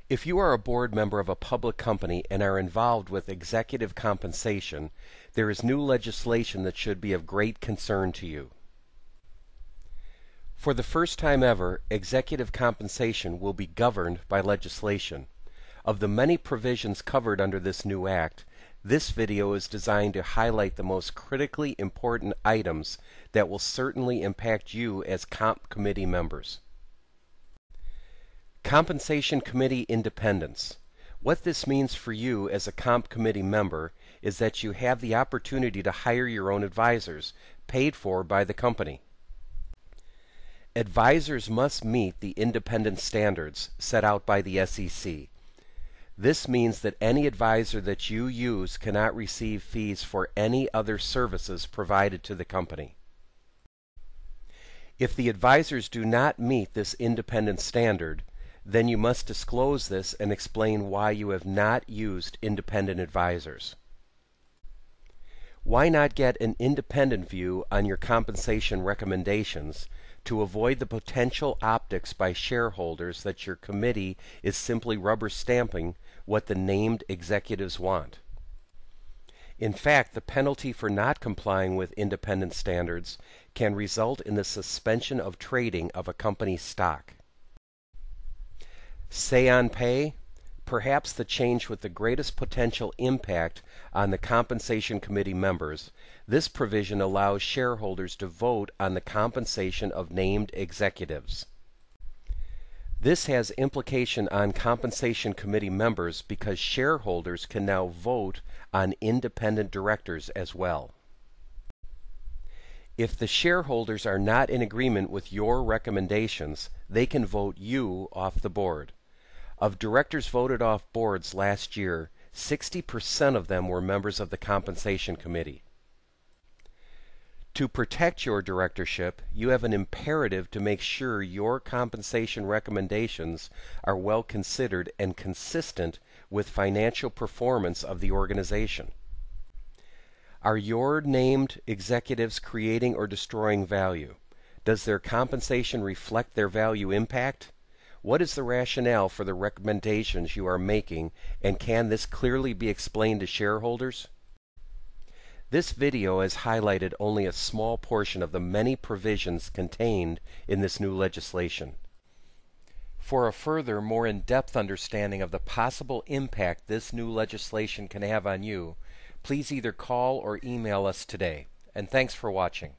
If you are a board member of a public company and are involved with executive compensation, there is new legislation that should be of great concern to you. For the first time ever, executive compensation will be governed by legislation. Of the many provisions covered under this new act, this video is designed to highlight the most critically important items that will certainly impact you as Comp Committee members. Compensation Committee independence. What this means for you as a Comp Committee member is that you have the opportunity to hire your own advisors, paid for by the company. Advisors must meet the independence standards set out by the SEC. This means that any advisor that you use cannot receive fees for any other services provided to the company. If the advisors do not meet this independence standard, then you must disclose this and explain why you have not used independent advisors. Why not get an independent view on your compensation recommendations to avoid the potential optics by shareholders that your committee is simply rubber stamping what the named executives want? In fact, the penalty for not complying with independent standards can result in the suspension of trading of a company's stock. Say on pay, perhaps the change with the greatest potential impact on the Compensation Committee members, this provision allows shareholders to vote on the compensation of named executives. This has implication on Compensation Committee members because shareholders can now vote on independent directors as well. If the shareholders are not in agreement with your recommendations, they can vote you off the board. Of directors voted off boards last year, 60% of them were members of the Compensation Committee. To protect your directorship, you have an imperative to make sure your compensation recommendations are well considered and consistent with financial performance of the organization. Are your named executives creating or destroying value? Does their compensation reflect their value impact? What is the rationale for the recommendations you are making, and can this clearly be explained to shareholders? This video has highlighted only a small portion of the many provisions contained in this new legislation. For a further, more in-depth understanding of the possible impact this new legislation can have on you, please either call or email us today. And thanks for watching.